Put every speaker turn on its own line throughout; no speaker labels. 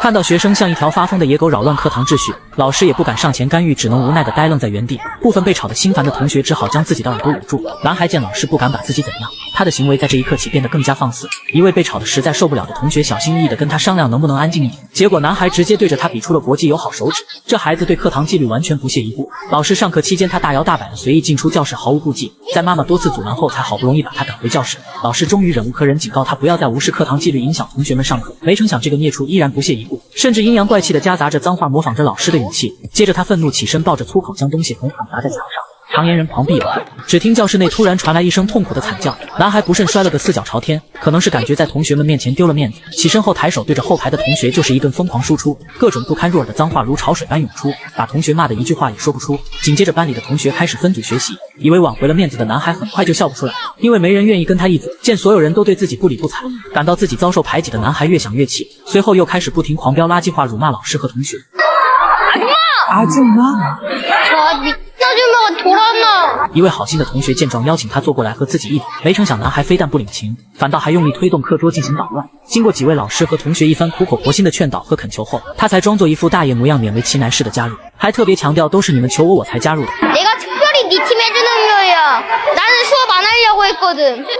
看到学生像一条发疯的野狗扰乱课堂秩序，老师也不敢上前干预，只能无奈地呆愣在原地。部分被吵得心烦的同学只好将自己的耳朵捂住。男孩见老师不敢把自己怎样，他的行为在这一刻起变得更加放肆。一位被吵得实在受不了的同学小心翼翼地跟他商量能不能安静一点，结果男孩直接对着他比出了国际友好手指。这孩子对课堂纪律完全不屑一顾。老师上课期间，他大摇大摆地随意进出教室，毫无顾忌。在妈妈多次阻拦后，才好不容易把他赶回教室。老师终于忍无可忍，警告他不要再无视课堂纪律，影响同学们上课。没成想这个孽畜依然不屑一顾，甚至阴阳怪气地夹杂着脏话，模仿着老师的语气。接着他愤怒起身，抱着粗口将东西狠狠砸在墙上。常言人狂必有后，只听教室内突然传来一声痛苦的惨叫，男孩不慎摔了个四脚朝天，可能是感觉在同学们面前丢了面子，起身后抬手对着后排的同学就是一顿疯狂输出，各种不堪入耳的脏话如潮水般涌出，把同学骂得一句话也说不出。紧接着班里的同学开始分组学习，以为挽回了面子的男孩很快就笑不出来，因为没人愿意跟他一组。见所有人都对自己不理不睬，感到自己遭受排挤的男孩越想越气，随后又开始不停狂飙垃圾话，辱骂老师和同学。一位好心的同学见状，邀请他坐过来和自己一组，没成想男孩非但不领情，反倒还用力推动课桌进行捣乱。经过几位老师和同学一番苦口婆心的劝导和恳求后，他才装作一副大爷模样，勉为其难似的加入，还特别强调都是你们求我才加入的。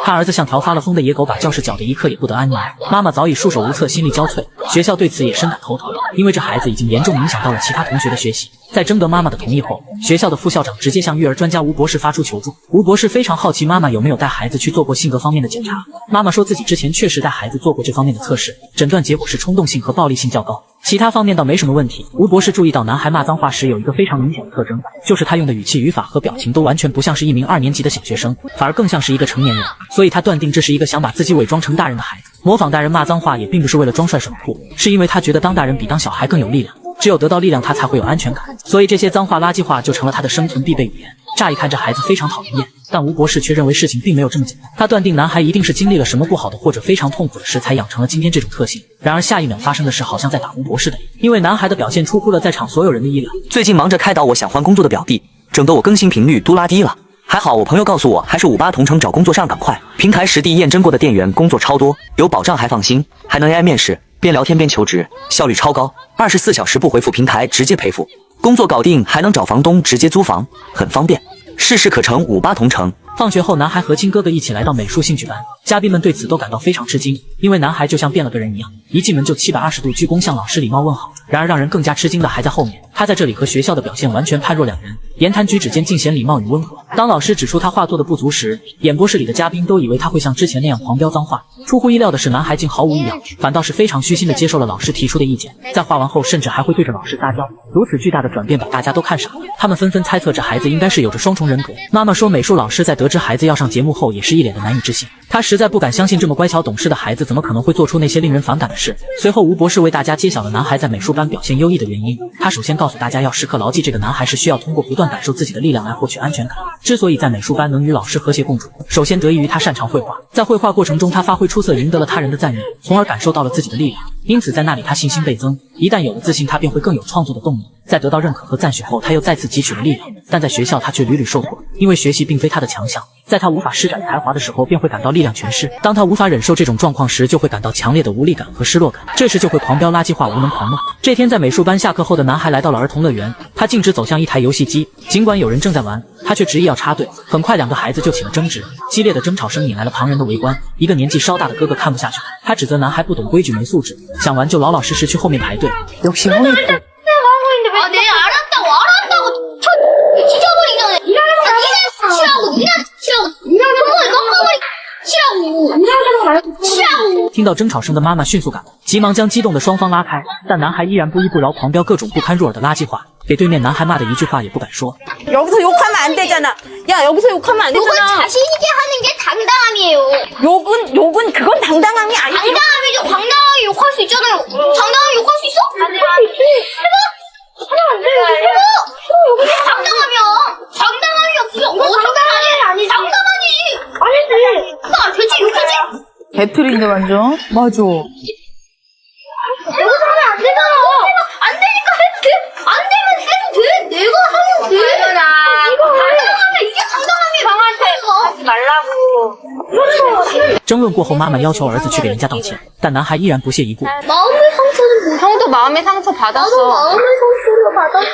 看儿子像条发了疯的野狗把教室搅得一刻也不得安宁，妈妈早已束手无策，心力交瘁。学校对此也深感头疼，因为这孩子已经严重影响到了其他同学的学习。在征得妈妈的同意后，学校的副校长直接向育儿专家吴博士发出求助。吴博士非常好奇妈妈有没有带孩子去做过性格方面的检查。妈妈说自己之前确实带孩子做过这方面的测试，诊断结果是冲动性和暴力性较高，其他方面倒没什么问题。吴博士注意到男孩骂脏话时有一个非常明显的特征，就是他用的语气、语法和表情都完全不像是一名2年级的小学生，反而更像是一个成年人，所以他断定这是一个想把自己伪装成大人的孩子。模仿大人骂脏话也并不是为了装帅爽酷，是因为他觉得当大人比当小孩更有力量，只有得到力量他才会有安全感，所以这些脏话垃圾话就成了他的生存必备语言。乍一看这孩子非常讨人厌，但吴博士却认为事情并没有这么简单。他断定男孩一定是经历了什么不好的或者非常痛苦的事才养成了今天这种特性。然而下一秒发生的事好像在打吴博士的脸，因为男孩的表现出乎了在场所有人的意料。
最近忙着开导我想换工作的表弟，整得我更新频率都拉低了。还好我朋友告诉我，还是58同城找工作上赶快，平台实地验证过的店员工作超多，有保障还放心，还能 AI 面试，边聊天边求职，效率超高，24小时不回复平台直接赔付，工作搞定还能找房东直接租房，很方便，事事可成58同城。
放学后，男孩和亲哥哥一起来到美术兴趣班，嘉宾们对此都感到非常吃惊，因为男孩就像变了个人一样，一进门就720度鞠躬向老师礼貌问好。然而让人更加吃惊的还在后面，他在这里和学校的表现完全判若两人，言谈举止间尽显礼貌与温和。当老师指出他画作的不足时，演播室里的嘉宾都以为他会像之前那样狂飙脏话。出乎意料的是，男孩竟毫无异样，反倒是非常虚心地接受了老师提出的意见，在画完后甚至还会对着老师撒娇。如此巨大的转变把大家都看傻了，他们纷纷猜测这孩子应该是有着双重人格。妈妈说，美术老师在得知孩子要上节目后也是一脸的难以置信，他实在不敢相信这么乖巧懂事的孩子怎么可能会做出那些令人反感的事。随后吴博士为大家揭晓了男孩在美术班表现优异的原因，他首先告诉大家要时刻牢记这个男孩是需要通过不断感受自己的力量来获取安全感。之所以在美术班能与老师和谐共处，首先得益于他擅长绘画，在绘画过程中他发挥出色，赢得了他人的赞誉，从而感受到了自己的力量，因此在那里他信心倍增。一旦有了自信，他便会更有创作的动力。在得到认可和赞许后，他又再次汲取了力量，但在学校他却屡屡受挫，因为学习并非他的强项。在他无法施展才华的时候，便会感到力量全失；当他无法忍受这种状况时，就会感到强烈的无力感和失落感，这时就会狂飙垃圾话，无能狂乱。这天在美术班下课后的男孩来到了儿童乐园，他径直走向一台游戏机，尽管有人正在玩，他却执意要插队。很快两个孩子就起了争执，激烈的争吵声引来了旁人的围观。一个年纪稍大的哥哥看不下去，他指责男孩不懂规矩没素质，想玩就老老实实去后面排队。听到争吵声的妈妈迅速赶来，急忙将激动的双方拉开，但男孩依然不依不饶，狂飙各种不堪入耳的垃圾话，给对面男孩骂的一句话也不敢说。
여기서 욕하면 안 되잖아. 야, 여기서 욕하면 안 되잖아.
욕은 자신 있게 하는 게 당당함이에요.
욕은 그건 당당함이 아니지.
당당함이죠. 당당하게 욕할 수 있잖아요. 당당하게 욕할 수 있어? 해봐. 하면 안 돼. 해봐. 당당하면 당당함이 없으면 어떻게 하니? 당당하니. 아니지. 나 되지 욕하지?
배틀인데 완전. 맞아.
여기서 하면 안 되잖아. 안 되니까 해도 돼. 안 되면 해도 돼. 내가 하면 돼. 당당하면 이게 당당함이 강한테 하지 말라고. 그렇죠.
争论过后，妈妈要求儿子去给人家道歉，但男孩依然不屑一顾。
마음의 상처는 뭐?
형도 마음의 상처 받았어.
나도 마음의 상처를 받았어.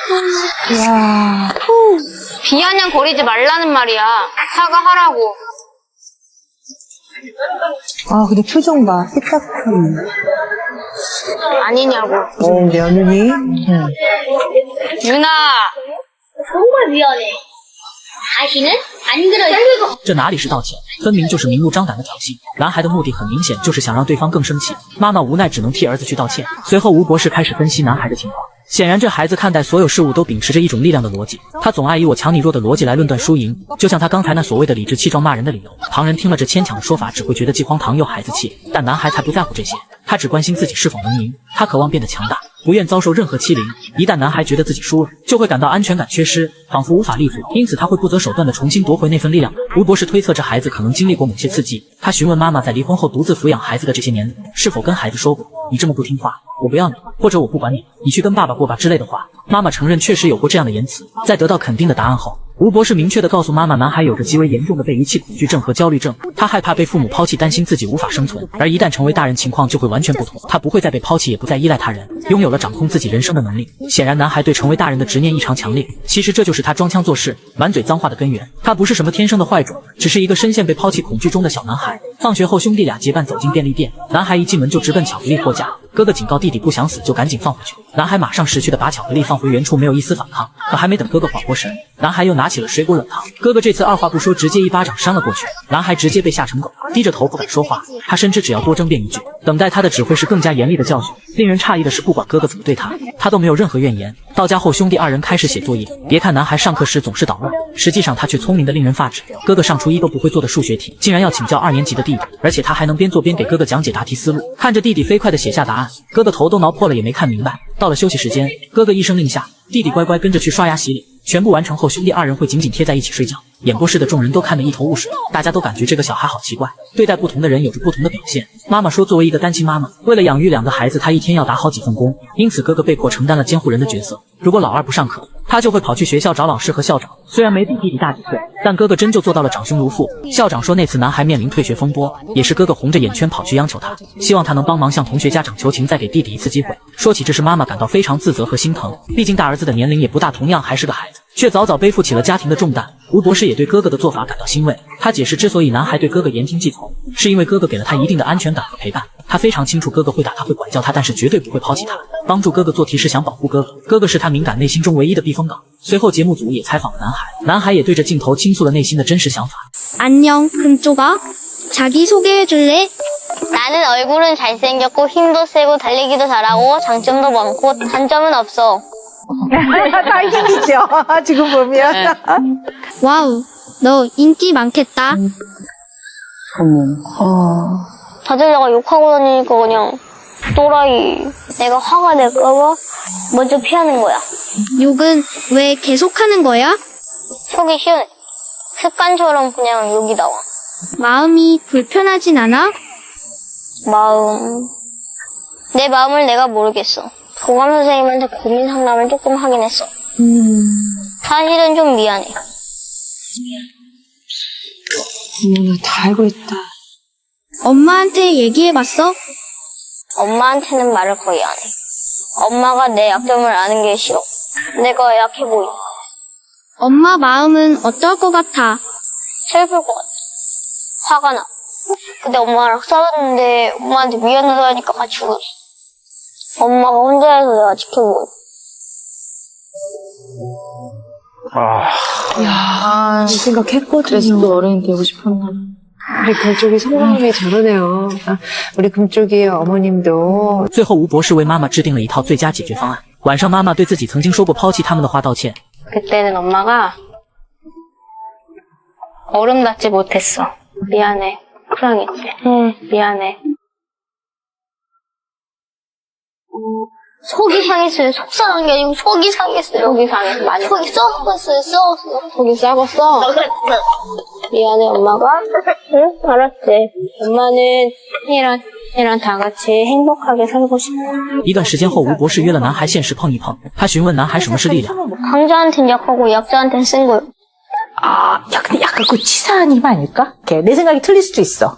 이야. 비아냥거리지 말라는 말이야. 사과하라고.
아, 근데 표정 봐. 삐딱한.
아니냐고.
며느리?
유나.
정말 미안해. 다시는 안 그러지.
这哪里是道歉，分明就是明目张胆的挑衅。男孩的目的很明显，就是想让对方更生气。妈妈无奈只能替儿子去道歉。随后，吴博士开始分析男孩的情况。显然，这孩子看待所有事物都秉持着一种力量的逻辑，他总爱以我强你弱的逻辑来论断输赢。就像他刚才那所谓的理直气壮骂人的理由，旁人听了这牵强的说法，只会觉得既荒唐又孩子气。但男孩才不在乎这些，他只关心自己是否能赢。他渴望变得强大，不愿遭受任何欺凌。一旦男孩觉得自己输了，就会感到安全感缺失，仿佛无法立足，因此他会不择手段地重新夺回那份力量。吴博士推测这孩子可能经历过某些刺激。他询问妈妈在离婚后独自抚养孩子的这些年里，是否跟孩子说过你这么不听话，我不要你，或者我不管你，你去跟爸爸过吧之类的话。妈妈承认确实有过这样的言辞。在得到肯定的答案后，吴博士明确地告诉妈妈，男孩有着极为严重的被遗弃恐惧症和焦虑症，他害怕被父母抛弃，担心自己无法生存，而一旦成为大人，情况就会完全不同。他不会再被抛弃，也不再依赖他人，拥有了掌控自己人生的能力。显然，男孩对成为大人的执念异常强烈。其实这就是他装腔作势、满嘴脏话的根源。他不是什么天生的坏种，只是一个深陷被抛弃恐惧中的小男孩。放学后，兄弟俩结伴走进便利店，男孩一进门就直奔巧克力货架。哥哥警告弟弟不想死就赶紧放回去，男孩马上识趣的把巧克力放回原处，没有一丝反抗。可还没等哥哥缓过神，男孩又拿起了水果冷糖，哥哥这次二话不说，直接一巴掌扇了过去。男孩直接被吓成狗，低着头不敢说话。他深知只要多争辩一句，等待他的只会是更加严厉的教训。令人诧异的是，不管哥哥怎么对他，他都没有任何怨言。到家后，兄弟二人开始写作业。别看男孩上课时总是捣乱，实际上他却聪明的令人发指。哥哥上初一都不会做的数学题，竟然要请教2年级的弟弟，而且他还能边做边给哥哥讲解答题思路。看着弟弟飞快地写下答案，哥哥头都挠破了也没看明白。到了休息时间，哥哥一声令下，弟弟乖乖跟着去刷牙洗脸。全部完成后，兄弟二人会紧紧贴在一起睡觉。演播室的众人都看得一头雾水，大家都感觉这个小孩好奇怪，对待不同的人有着不同的表现。妈妈说，作为一个单亲妈妈，为了养育2个孩子，她一天要打好几份工，因此哥哥被迫承担了监护人的角色。如果老二不上课，他就会跑去学校找老师和校长。虽然没比弟弟大几岁，但哥哥真就做到了长兄如父。校长说，那次男孩面临退学风波，也是哥哥红着眼圈跑去央求他，希望他能帮忙向同学家长求情，再给弟弟一次机会。说起这事，妈妈感到非常自责和心疼，毕竟大儿子的年龄也不大，同样还是个孩子，却早早背负起了家庭的重担。吴博士也对哥哥的做法感到欣慰，他解释，之所以男孩对哥哥言听计从，是因为哥哥给了他一定的安全感和陪伴。他非常清楚哥哥会打他，会管教他，但是绝对不会抛弃他。帮助哥哥做题是想保护哥哥，哥哥是他敏感内心中唯一的避风港。随后节目组也采访了男孩，男孩也对着镜头倾诉了内心的真实想法。
안녕, 금쪽아. 자기 소개해줄래? 나는 얼굴은 잘생겼고 힘도 세고 달리기도 잘하고 장점도 많고 단점은 없어.
다행이죠. 지금 보면.
와우, 너 인기 많겠다. 다들 내가 욕하고 다니니까 그냥 또라이. 내가 화가 날까봐 먼저 피하는 거야. 욕은 왜 계속하는 거야? 속이 시원해. 습관처럼 그냥 욕이 나와. 마음이 불편하진 않아? 내 마음을 내가 모르겠어. 교감 선생님한테 고민 상담을 조금 하긴 했어. 사실은 좀 미안해.
다 알고 있다.
엄마한테 얘기해봤어? 엄마한테는 말을 거의 안 해. 엄마가 내 약점을 아는 게 싫어. 내가 약해 보여. 엄마 마음은 어떨 것 같아? 슬플 것 같아. 화가 나. 근데 엄마랑 싸웠는데 엄마한테 미안하다 하니까 같이 울었어. 엄마가 혼자여서 내가 지켜보고.
야, 생각했거든요.
그래서 또 어른이 되고 싶었나.
우리 금쪽이 속마음이 저러네요. 우리 금쪽이 어머님도.
最后，吴博士为妈妈制定了一套最佳解决方案。晚上，妈妈对自己曾经说过抛弃他们的话道歉。
그때는 엄마가 어른답지 못했어. 미안해. 쿨하겠지. 미안해.
속이 상했어요. 속 상한 게 아니고 속이 상했어요.
속이 상해서 많이
속이 썩었어요. 썩었어.
속이 썩었어. 미안해 엄마가. 응? 알았지. 엄마는 형이랑 다 같이 행복하게 살고 싶어.
一段时间后，吴博士约了男孩现实碰一碰。他询问男孩什么是力量。
강자한텐 약하고 약자한텐 센 거요.
아, 근데 약간 그 치사한 힘 아닐까? 내 생각이 틀릴 수도 있어.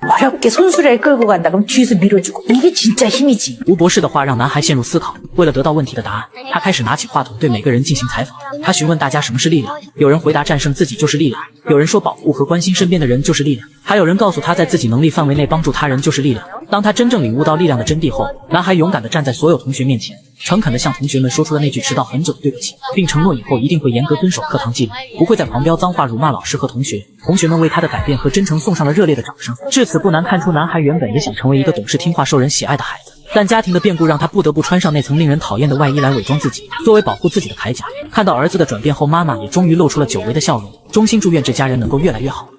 어렵게 손수레를 끌고 간다. 그럼 뒤에서 밀어주고. 이게 진짜 힘이지.
吴博士的话让男孩陷入思考。为了得到问题的答案，他开始拿起话筒对每个人进行采访。他询问大家什么是力量，有人回答战胜自己就是力量，有人说保护和关心身边的人就是力量，还有人告诉他在自己能力范围内帮助他人就是力量。当他真正领悟到力量的真谛后，男孩勇敢地站在所有同学面前，诚恳地向同学们说出了那句迟到很久的对不起，并承诺以后一定会严格遵守课堂纪律，不会再狂飙脏话辱骂老师和同学。同学们为他的改变和真诚送上了热烈的掌声。至此不难看出，男孩原本也想成为一个懂事听话受人喜爱的孩子，但家庭的变故让他不得不穿上那层令人讨厌的外衣来伪装自己，作为保护自己的铠甲。看到儿子的转变后，妈妈也终于露出了久违的笑容，衷心祝愿这家人能够越来越好。